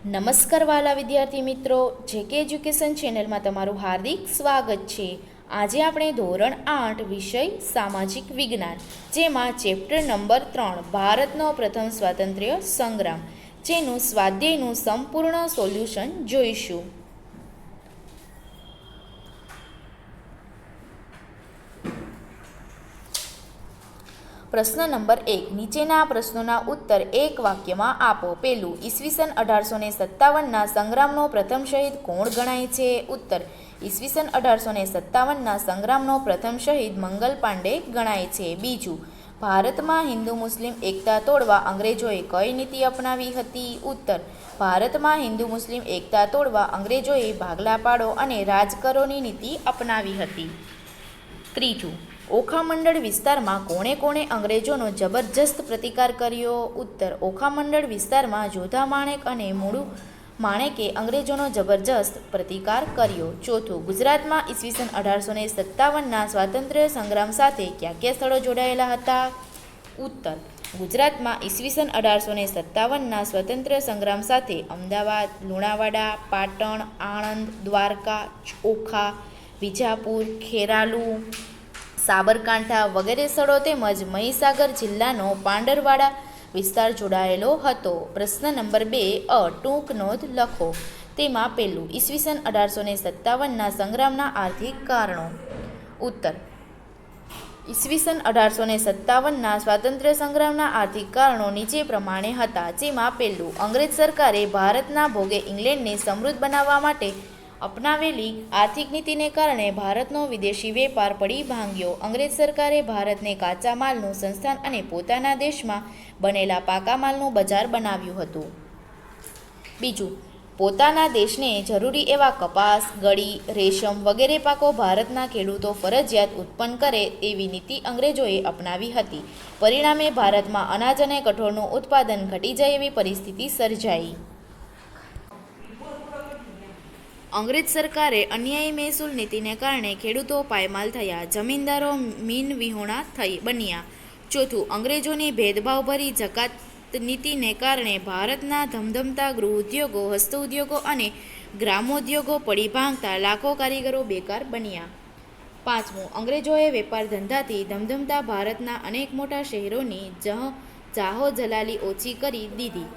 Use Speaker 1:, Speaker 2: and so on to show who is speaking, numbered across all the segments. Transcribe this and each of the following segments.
Speaker 1: નમસ્કાર વાલા વિદ્યાર્થી મિત્રો, જેકે એજ્યુકેશન ચેનલમાં તમારું હાર્દિક સ્વાગત છે. આજે આપણે ધોરણ 8 વિષય સામાજિક વિજ્ઞાન, જેમાં ચેપ્ટર નંબર 3 ભારતનો પ્રથમ સ્વાતંત્ર્ય સંગ્રામ, જેનું સ્વાધ્યાયનું સંપૂર્ણ સોલ્યુશન જોઈશું. પ્રશ્ન નંબર 1. નીચેના પ્રશ્નોના ઉત્તર એક વાક્યમાં આપો. પહેલું, ઈસવીસન 1857ના સંગ્રામનો પ્રથમ શહીદ કોણ ગણાય છે? ઉત્તર, ઈસવીસન 1857ના સંગ્રામનો પ્રથમ શહીદ મંગલ પાંડે ગણાય છે. બીજું, ભારતમાં હિન્દુ મુસ્લિમ એકતા તોડવા અંગ્રેજોએ કઈ નીતિ અપનાવી હતી? ઉત્તર, ભારતમાં હિન્દુ મુસ્લિમ એકતા તોડવા અંગ્રેજોએ ભાગલા પાડો અને રાજ કરોની નીતિ અપનાવી હતી. ત્રીજું, ઓખામંડળ વિસ્તારમાં કોણે કોણે અંગ્રેજોનો જબરજસ્ત પ્રતિકાર કર્યો? ઉત્તર, ઓખામંડળ વિસ્તારમાં જોધા માણેક અને મૂળુ માણેકે અંગ્રેજોનો જબરજસ્ત પ્રતિકાર કર્યો. ચોથું, ગુજરાતમાં ઈસવીસન 1857ના સ્વાતંત્ર્ય સંગ્રામ સાથે કયા કયા સ્થળો જોડાયેલા હતા? ઉત્તર, ગુજરાતમાં ઈસવીસન 1857ના સ્વાતંત્ર્ય સંગ્રામ સાથે અમદાવાદ, લુણાવાડા, પાટણ, આણંદ, દ્વારકા, ઓખા, વિજાપુર, ખેરાલુ, સાબરકાંઠા વગેરે સ્થળો તેમજ મહીસાગર જિલ્લાનો પાંડરવાડા વિસ્તાર જોડાયેલો હતો. પ્રશ્ન નંબર 2. ટૂંક નોંધ લખો. તેમાં પહેલું, ઈસવીસન 1857ના સંગ્રામના આર્થિક કારણો. ઉત્તર, ઈસવીસન 1857ના સ્વાતંત્ર્ય સંગ્રામના આર્થિક કારણો નીચે પ્રમાણે હતા. જેમાં પહેલું, અંગ્રેજ સરકારે ભારતના ભોગે ઇંગ્લેન્ડને સમૃદ્ધ બનાવવા માટે અપનાવેલી આર્થિક નીતિને કારણે ભારતનો વિદેશી વેપાર પડી ભાંગ્યો. અંગ્રેજ સરકારે ભારતને કાચા માલનું સંસ્થાન અને પોતાના દેશમાં બનેલા પાકા માલનું બજાર બનાવ્યું હતું. બીજું, પોતાના દેશને જરૂરી એવા કપાસ, ગળી, રેશમ વગેરે પાકો ભારતના ખેડૂતો ફરજિયાત ઉત્પન્ન કરે તેવી નીતિ અંગ્રેજોએ અપનાવી હતી. પરિણામે ભારતમાં અનાજ અને કઠોળનું ઉત્પાદન ઘટી જાય એવી પરિસ્થિતિ સર્જાઈ. અંગ્રેજ સરકારે અન્યાયી મહેસૂલ નીતિને કારણે ખેડૂતો પાયમાલ થયા, જમીનદારો મીનવિહોણા બન્યા. ચોથું, અંગ્રેજોની ભેદભાવભરી જકાત નીતિને કારણે ભારતના ધમધમતા ગૃહ ઉદ્યોગો, હસ્ત ઉદ્યોગો અને ગ્રામોદ્યોગો પડી ભાંગતા લાખો કારીગરો બેકાર બન્યા. પાંચમું, અંગ્રેજોએ વેપાર ધંધાથી ધમધમતા ભારતના અનેક મોટા શહેરોની જાહો જલાલી ઓછી કરી દીધી.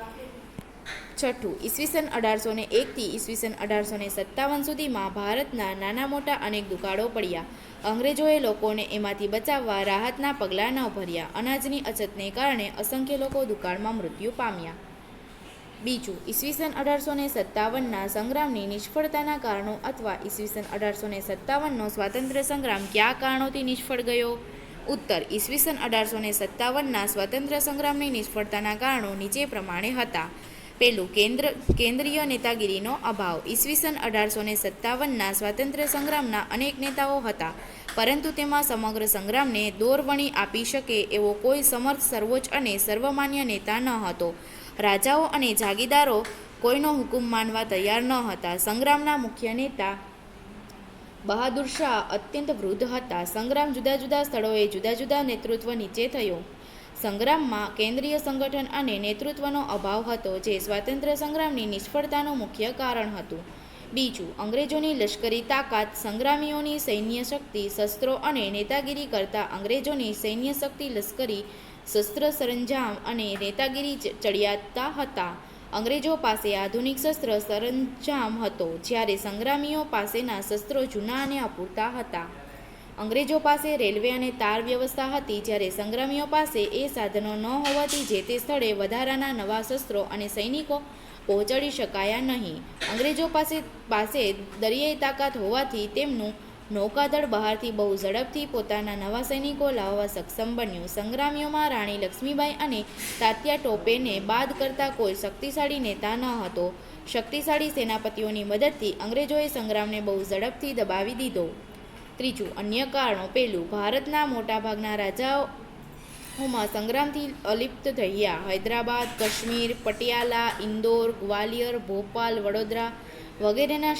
Speaker 1: છઠ્ઠું, ઈસવીસન 1801થી ઈસવીસન 1857 સુધીમાં ભારતના નાના મોટા અનેક દુકાળો પડ્યા. અંગ્રેજોએ લોકોને એમાંથી બચાવવા રાહતના પગલાં ન ભર્યા. અનાજની અછતને કારણે અસંખ્ય લોકો દુકાળમાં મૃત્યુ પામ્યા. બીજું, ઈસવીસન 1857ના સંગ્રામની નિષ્ફળતાના કારણો અથવા ઈસવીસન 1857નો સ્વાતંત્ર્ય સંગ્રામ કયા કારણોથી નિષ્ફળ ગયો? ઉત્તર, ઈસવીસન 1857ના સ્વાતંત્ર્ય સંગ્રામની નિષ્ફળતાના કારણો નીચે પ્રમાણે હતા. પહેલું, કેન્દ્રીય નેતાગીરીનો અભાવ. ઈસવીસન 1857ના સ્વાતંત્ર્ય સંગ્રામના અનેક નેતાઓ હતા, પરંતુ તેમાં સમગ્ર સંગ્રામને દોરવણી આપી શકે એવો કોઈ સમર્થ, સર્વોચ્ચ અને સર્વમાન્ય નેતા ન હતો. રાજાઓ અને જાગીરદારો કોઈનો હુકુમ માનવા તૈયાર ન હતા. સંગ્રામના મુખ્ય નેતા બહાદુર શાહ અત્યંત વૃદ્ધ હતા. સંગ્રામ જુદા જુદા સ્થળોએ જુદા જુદા નેતૃત્વ નીચે થયો. સંગ્રામમાં કેન્દ્રીય સંગઠન અને નેતૃત્વનો અભાવ હતો, જે સ્વાતંત્ર્ય સંગ્રામની નિષ્ફળતાનું મુખ્ય કારણ હતું. બીજું, અંગ્રેજોની લશ્કરી તાકાત. સંગ્રામીઓની સૈન્ય શક્તિ, શસ્ત્રો અને નેતાગીરી કરતાં અંગ્રેજોની સૈન્ય શક્તિ, લશ્કરી શસ્ત્ર સરંજામ અને નેતાગીરી ચડિયાતા હતા. અંગ્રેજો પાસે આધુનિક શસ્ત્ર સરંજામ હતો, જ્યારે સંગ્રામીઓ પાસેના શસ્ત્રો જૂના અને અપૂરતા હતા. અંગ્રેજો પાસે રેલવે અને તાર વ્યવસ્થા હતી, જ્યારે સંગ્રામીઓ પાસે એ સાધનો ન હોવાથી જે તે સ્થળે વધારાના નવા શસ્ત્રો અને સૈનિકો પહોંચાડી શકાયા નહીં. અંગ્રેજો પાસે દરિયાઈ તાકાત હોવાથી તેમનું નૌકાદળ બહારથી બહુ ઝડપથી પોતાના નવા સૈનિકો લાવવા સક્ષમ બન્યું. સંગ્રામીઓમાં રાણી લક્ષ્મીબાઈ અને તાત્યા ટોપેને બાદ કરતા કોઈ શક્તિશાળી નેતા ન હતો. શક્તિશાળી સેનાપતિઓની મદદથી અંગ્રેજોએ સંગ્રામને બહુ ઝડપથી દબાવી દીધો. ત્રીજું, અન્ય કારણો. પહેલું, ભારતના મોટાભાગના રાજાઓમાં સંગ્રામથી અલિપ્ત રહ્યા. હૈદરાબાદ, કાશ્મીર, પટિયાલા, ઇન્દોર, ગ્વાલિયર, ભોપાલ, વડોદરા વગેરેના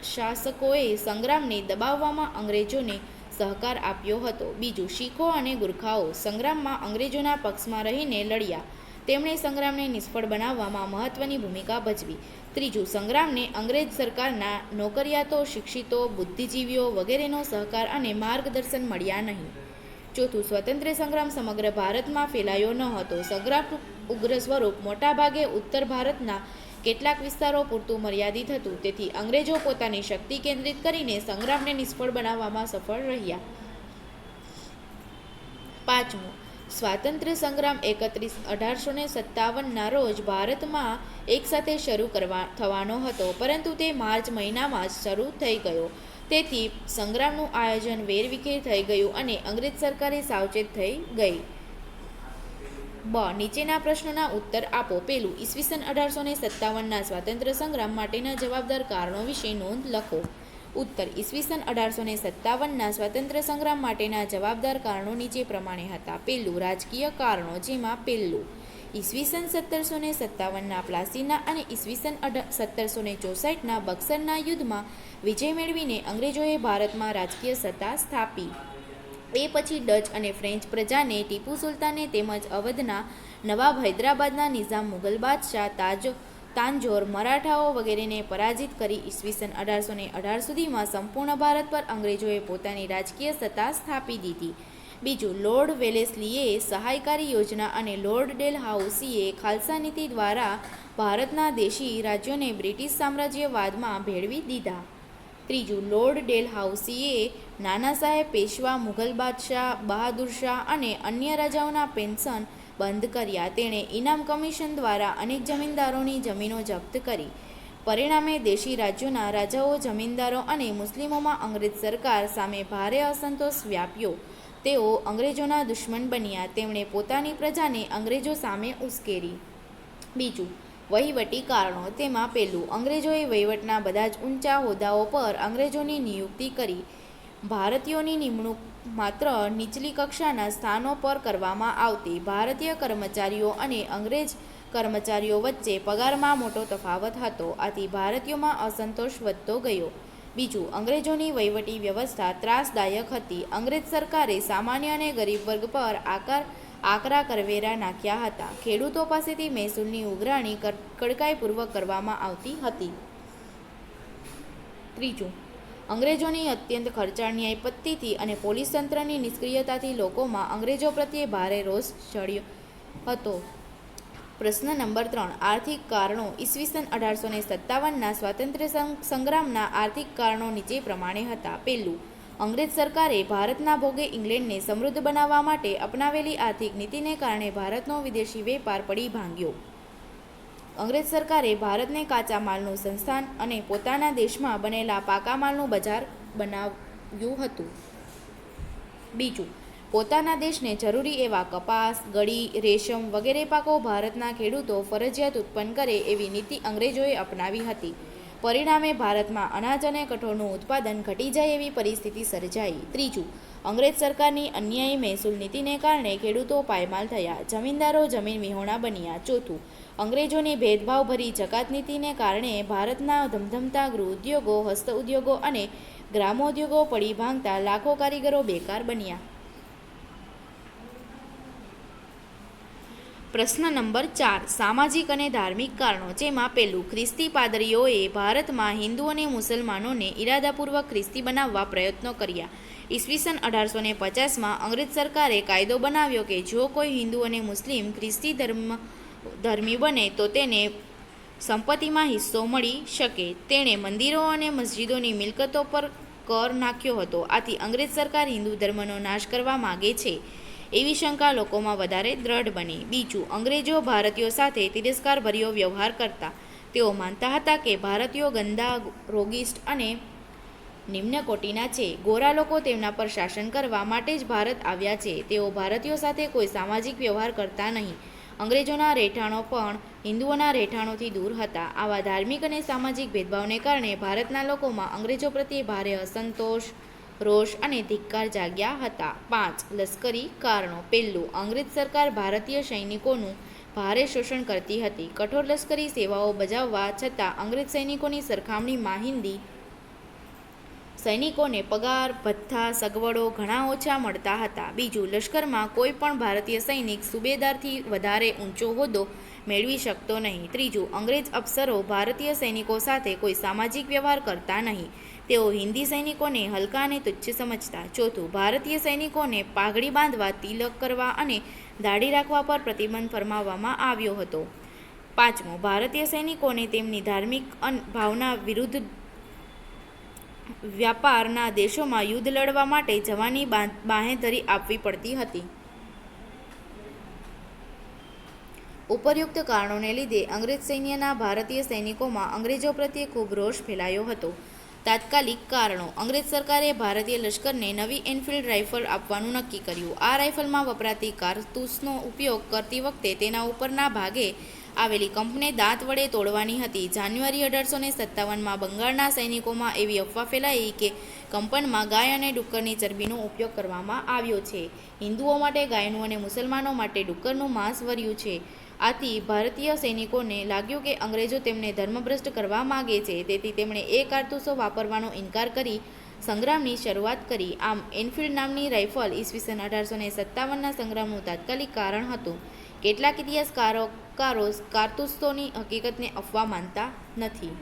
Speaker 1: શાસકોએ સંગ્રામને દબાવવામાં અંગ્રેજોને સહકાર આપ્યો હતો. બીજું, શીખો અને ગુરખાઓ સંગ્રામમાં અંગ્રેજોના પક્ષમાં રહીને લડ્યા. તેમણે સંગ્રામને નિષ્ફળ બનાવવામાં મહત્વની ભૂમિકા ભજવી. ત્રીજું, સંગ્રામને અંગ્રેજ સરકારના નોકરિયાતો, શિક્ષિતો, બુદ્ધિજીવીઓ વગેરેનો સહકાર અને માર્ગદર્શન મળ્યા નહીં. ચોથું, સ્વાતંત્ર્ય સંગ્રામ સમગ્ર ભારતમાં ફેલાયો ન હતો. સંગ્રામનું ઉગ્ર સ્વરૂપ મોટાભાગે ઉત્તર ભારતના કેટલાક વિસ્તારો પૂરતું મર્યાદિત હતું. તેથી અંગ્રેજો પોતાની શક્તિ કેન્દ્રિત કરીને સંગ્રામને નિષ્ફળ બનાવવામાં સફળ રહ્યા. પાંચમું, સ્વાતંત્ર્ય સંગ્રામ 1857ના રોજ ભારતમાં એકસાથે શરૂ થવાનો હતો, પરંતુ તે માર્ચ મહિનામાં જ શરૂ થઈ ગયો. તેથી સંગ્રામનું આયોજન વેરવિખેર થઈ ગયું અને અંગ્રેજ સરકારે સાવચેત થઈ ગઈ. બ. નીચેના પ્રશ્નોના ઉત્તર આપો. પહેલું, ઈસવીસન 1857ના સ્વાતંત્ર્ય સંગ્રામ માટેના જવાબદાર કારણો વિશે નોંધ લખો. ઉત્તર: ઈસવીસન 1857ના સ્વાતંત્ર્ય સંગ્રામ માટેના જવાબદાર કારણો નીચે પ્રમાણે હતા. પહેલું, રાજકીય કારણો, જેમાં પહેલું, ઈસવીસન 1757ના પ્લાસીના અને ઈસવીસન 1764ના બક્સરના યુદ્ધમાં વિજય મેળવીને અંગ્રેજોએ ભારતમાં રાજકીય સત્તા સ્થાપી. એ પછી ડચ અને ફ્રેન્ચ પ્રજાને, ટીપુ સુલતાને તેમજ અવધના નવાબ હૈદરાબાદના નિઝામ, મુગલ બાદશાહ તાંજોર, મરાઠાઓ વગેરેને પરાજિત કરી ઈસવીસન 1818 સુધીમાં સંપૂર્ણ ભારત પર અંગ્રેજોએ પોતાની રાજકીય સત્તા સ્થાપી દીધી. બીજું, લોર્ડ વેલેસ્લીએ સહાયકારી યોજના અને લોર્ડ ડેલહાઉસીએ ખાલસા નીતિ દ્વારા ભારતના દેશી રાજ્યોને બ્રિટિશ સામ્રાજ્યવાદમાં ભેળવી દીધા. ત્રીજું, લોર્ડ ડેલહાઉસીએ નાના સાહેબ પેશવા, મુઘલ બાદશાહ બહાદુર શાહ અને અન્ય રાજાઓના પેન્શન બંધ કર્યા. તેણે ઇનામ કમિશન દ્વારા અનેક જમીનદારોની જમીનો જપ્ત કરી. પરિણામે દેશી રાજ્યોના રાજાઓ, જમીનદારો અને મુસ્લિમોમાં અંગ્રેજ સરકાર સામે ભારે અસંતોષ વ્યાપ્યો. તેઓ અંગ્રેજોના દુશ્મન બન્યા. તેમણે પોતાની પ્રજાને અંગ્રેજો સામે ઉશ્કેરી. બીજું, વહીવટી કારણો, તેમાં પહેલું, અંગ્રેજોએ વહીવટના બધા જ ઊંચા હોદ્દાઓ પર અંગ્રેજોની નિયુક્તિ કરી. ભારતીયોની નિમણૂક માત્ર નીચલી કક્ષાના સ્થાનો પર કરવામાં આવતી. ભારતીય કર્મચારીઓ અને અંગ્રેજ કર્મચારીઓ વચ્ચે પગારમાં મોટો તફાવત હતો. આથી ભારતીયોમાં અસંતોષ વધતો ગયો. બીજું, અંગ્રેજોની વહીવટી વ્યવસ્થા ત્રાસદાયક હતી. અંગ્રેજ સરકારે સામાન્ય અને ગરીબ વર્ગ પર આકરા કરવેરા નાખ્યા હતા. ખેડૂતો પાસેથી મહેસૂલની ઉઘરાણી કડકાઈપૂર્વક કરવામાં આવતી હતી. ત્રીજું, અંગ્રેજોની અત્યંત ખર્ચાળ ન્યાયપદ્ધતિ અને પોલીસ તંત્રની નિષ્ક્રિયતાથી લોકોમાં અંગ્રેજો પ્રત્યે ભારે રોષ ચડ્યો હતો. પ્રશ્ન નંબર 3, આર્થિક કારણો. ઈસવીસન 1857ના સ્વાતંત્ર્ય સંગ્રામના આર્થિક કારણો નીચે પ્રમાણે હતા. પહેલું, અંગ્રેજ સરકારે ભારતના ભોગે ઇંગ્લેન્ડને સમૃદ્ધ બનાવવા માટે અપનાવેલી આર્થિક નીતિને કારણે ભારતનો વિદેશી વેપાર પડી ભાંગ્યો. અંગ્રેજ સરકારે ભારતને કાચા માલનું સંસ્થાન અને પોતાના દેશમાં બનેલા પાકા માલનું બજાર બનાવ્યું હતું. બીજું, પોતાના દેશને જરૂરી એવા કપાસ, ગળી, રેશમ વગેરે પાકો ભારતના ખેડૂતો ફરજિયાત ઉત્પન્ન કરે એવી નીતિ અંગ્રેજોએ અપનાવી હતી. પરિણામે ભારતમાં અનાજ અને કઠોળનું ઉત્પાદન ઘટી જાય એવી પરિસ્થિતિ સર્જાઈ. ત્રીજું, અંગ્રેજ સરકારની અન્યાયી મહેસૂલ નીતિને કારણે ખેડૂતો પાયમાલ થયા. જમીનદારો જમીન વિહોણા બન્યા. ચોથું, અંગ્રેજોની ભેદભાવભરી જકાત નીતિને કારણે ભારતના ધમધમતા ગૃહ ઉદ્યોગો, હસ્ત ઉદ્યોગો અને ગ્રામોદ્યોગો પડી ભાંગતા લાખો કારીગરો બેકાર બન્યા. પ્રશ્ન નંબર 4, સામાજિક અને ધાર્મિક કારણો, જેમાં પહેલું, ખ્રિસ્તી પાદરીઓએ ભારતમાં હિન્દુ અને મુસલમાનોને ઇરાદાપૂર્વક ખ્રિસ્તી બનાવવા પ્રયત્નો કર્યા. ઈસવીસન 1850માં અંગ્રેજ સરકારે કાયદો બનાવ્યો કે જો કોઈ હિન્દુ અને મુસ્લિમ ખ્રિસ્તી ધર્મી બને તો તેને સંપત્તિમાં હિસ્સો મળી શકે. તેણે મંદિરો અને મસ્જિદોની મિલકતો પર કર નાખ્યો હતો. આથી અંગ્રેજ સરકાર હિન્દુ ધર્મનો નાશ કરવા માગે છે એવી શંકા લોકોમાં વધારે દ્રઢ બની. બીજું, અંગ્રેજો ભારતીયો સાથે તિરસ્કારભર્યો વ્યવહાર કરતા. તેઓ માનતા હતા કે ભારતીયો ગંદા, રોગિષ્ટ અને નિમ્ન કોટીના છે. ગોરા લોકો તેમના પર શાસન કરવા માટે જ ભારત આવ્યા છે. તેઓ ભારતીયો સાથે કોઈ સામાજિક વ્યવહાર કરતા નહીં. અંગ્રેજોના રહેઠાણો પણ હિન્દુઓના રહેઠાણોથી દૂર હતા. આવા ધાર્મિક અને સામાજિક ભેદભાવને કારણે ભારતના લોકોમાં અંગ્રેજો પ્રત્યે ભારે અસંતોષ, રોષ અને ધિક્કાર જાગ્યા હતા. 5, લશ્કરી કારણો. પહેલું, અંગ્રેજ સરકાર ભારતીય સૈનિકોનું ભારે શોષણ કરતી હતી. કઠોર લશ્કરી સેવાઓ બજાવવા છતાં અંગ્રેજ સૈનિકોની સરખામણીમાં હિન્દી સૈનિકોને પગાર ભથ્થા સગવડો ઘણા ઓછા મળતા હતા. બીજું, લશ્કરમાં કોઈ પણ ભારતીય સૈનિક સુબેદારથી વધારે ઊંચો હોદ્દો મેળવી શકતો નહીં. ત્રીજું, અંગ્રેજ અફસરો ભારતીય સૈનિકો સાથે કોઈ સામાજિક વ્યવહાર કરતા નહીં. તેઓ હિન્દી સૈનિકોને હલકા અને તુચ્છ સમજતા. ચોથું, ભારતીય સૈનિકોને પાઘડી બાંધવા, તિલક કરવા અને દાઢી રાખવા પર પ્રતિબંધ ફરમાવવામાં આવ્યો હતો. પાંચમું, ભારતીય સૈનિકોને તેમની ધાર્મિક ભાવના વિરુદ્ધ વ્યાપારના દેશોમાં યુદ્ધ લડવા માટે જવાની બાંહેધરી આપવી પડતી હતી. ઉપર્યુક્ત કારણોને લીધે અંગ્રેજ સૈન્યના ભારતીય સૈનિકોમાં અંગ્રેજો પ્રત્યે ખૂબ રોષ ફેલાયો હતો. તાત્કાલિક કારણો: અંગ્રેજ સરકારે ભારતીય લશ્કરને નવી એનફિલ્ડ રાઇફલ આપવાનું નક્કી કર્યું. આ રાઇફલમાં વપરાતી કારતૂસનો ઉપયોગ કરતી વખતે તેના ઉપરના ભાગે આવેલી કંપને દાંત વડે તોડવાની હતી. જાન્યુઆરી 1857માં બંગાળના સૈનિકોમાં એવી અફવા ફેલાઈ કે કંપનમાં ગાય અને ડુક્કરની ચરબીનો ઉપયોગ કરવામાં આવ્યો છે. હિન્દુઓ માટે ગાયનું અને મુસલમાનો માટે ડુક્કરનું માંસ વર્યું છે. આથી ભારતીય સૈનિકોને લાગ્યું કે અંગ્રેજો તેમને ધર્મભ્રષ્ટ કરવા માગે છે. તેથી તેમણે એ કારતૂસો વાપરવાનો ઇનકાર કરી સંગ્રામની શરૂઆત કરી. આમ એનફિલ્ડ નામની રાઇફલ ઈસવીસન 1857ના સંગ્રામનું તાત્કાલિક કારણ હતું. કેટલાક ઇતિહાસકારો કારતૂસોની હકીકતને અફવા માનતા નથી.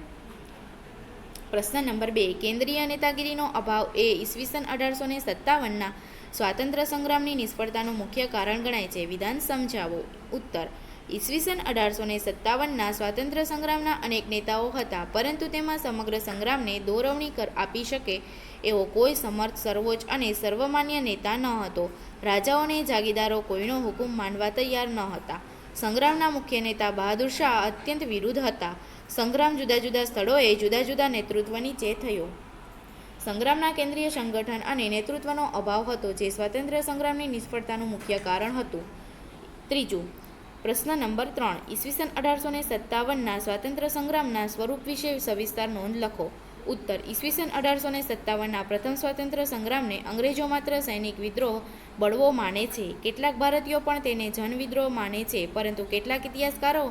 Speaker 1: પ્રશ્ન નંબર 2. કેન્દ્રીય નેતાગીરીનો અભાવ એ ઈસવીસન 1857ના સ્વાતંત્ર્ય સંગ્રામની નિષ્ફળતાનું મુખ્ય કારણ ગણાય છે. વિધાન સમજાવો. ઉત્તર: ઈસવીસન 1857ના સ્વાતંત્ર્ય સંગ્રામના અનેક નેતાઓ હતા, પરંતુ તેમાં સમગ્ર સંગ્રામને દોરવણી આપી શકે એવો કોઈ સમર્થ, સર્વોચ્ચ અને સર્વમાન્ય નેતા ન હતો. રાજાઓ અને જાગીરદારો કોઈનો હુકમ માનવા તૈયાર ન હતા. સંગ્રામના મુખ્ય નેતા બહાદુર શાહ અત્યંત વિરુદ્ધ હતા. સંગ્રામ જુદા જુદા સ્થળોએ જુદા જુદા નેતૃત્વ નીચે થયો. સંગ્રામના કેન્દ્રીય સંગઠન અને નેતૃત્વનો અભાવ હતો, જે સ્વાતંત્ર્ય સંગ્રામની નિષ્ફળતાનું મુખ્ય કારણ હતું. ત્રીજું, પ્રશ્ન નંબર 3. ઈસવીસન 1857ના સ્વાતંત્ર્ય સંગ્રામના સ્વરૂપ વિશે સવિસ્તાર નોંધ લખો. ઉત્તર: ઈસવીસન 1857ના પ્રથમ સ્વાતંત્ર્ય સંગ્રામને અંગ્રેજો માત્ર સૈનિક વિદ્રોહ બળવો માને છે. કેટલાક ભારતીયો પણ તેને જનવિદ્રોહ માને છે, પરંતુ કેટલાક ઇતિહાસકારો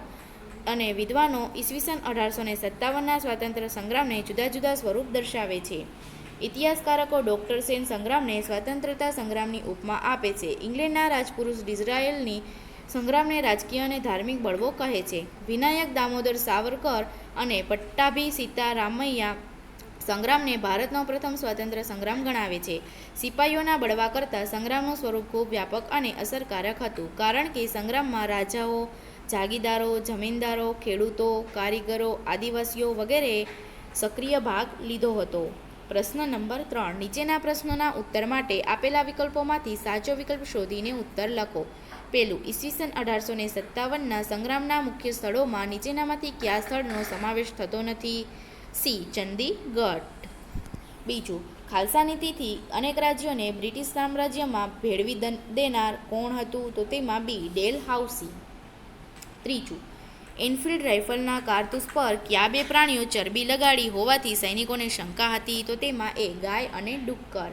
Speaker 1: અને વિદ્વાનો ઈસવીસન 1857ના સ્વાતંત્ર્ય સંગ્રામને જુદા જુદા સ્વરૂપ દર્શાવે છે. ઇતિહાસકારકો ડૉક્ટર સેન સંગ્રામને સ્વાતંત્રતા સંગ્રામની ઉપમા આપે છે. ઇંગ્લેન્ડના રાજપુરુષ ડિઝરાયલની સંગ્રામને રાજકીય અને ધાર્મિક બળવો કહે છે. વિનાયક દામોદર સાવરકર અને પટ્ટાભી સીતારામૈયા સંગ્રામને ભારતનો પ્રથમ સ્વાતંત્ર્ય સંગ્રામ ગણાવે છે. સિપાઈઓના બળવા કરતાં સંગ્રામનું સ્વરૂપ ખૂબ વ્યાપક અને અસરકારક હતું, કારણ કે સંગ્રામમાં રાજાઓ, જાગીરદારો, જમીનદારો, ખેડૂતો, કારીગરો, આદિવાસીઓ વગેરેએ સક્રિય ભાગ લીધો હતો. પ્રશ્ન નંબર 3. નીચેના પ્રશ્નોના ઉત્તર માટે આપેલા વિકલ્પોમાંથી સાચો વિકલ્પ શોધીને ઉત્તર લખો. પહેલું, ઈસવીસન 1857ના સંગ્રામના મુખ્ય સ્થળોમાં નીચેનામાંથી કયા સ્થળનો સમાવેશ થતો નથી? સી. ચંદીગઢ. બીજું, ખાલસા નીતિથી અનેક રાજ્યોને બ્રિટિશ સામ્રાજ્યમાં ભેળવી દેનાર કોણ હતું? તો તેમાં બી. ડેલહાઉસી. ત્રીજું, એનફિલ્ડ રાઇફલના કારતૂસ પર કયા બે પ્રાણીઓ ચરબી લગાડી હોવાથી સૈનિકોને શંકા હતી? તો તેમાં એ. ગાય અને ડુક્કર.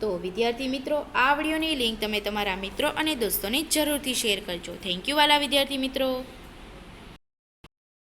Speaker 1: તો વિદ્યાર્થી મિત્રો, આ વિડીયોની લિંક તમે તમારા મિત્રો અને દોસ્તોને જરૂરથી શેર કરજો. થેન્ક યુ વાલા વિદ્યાર્થી મિત્રો.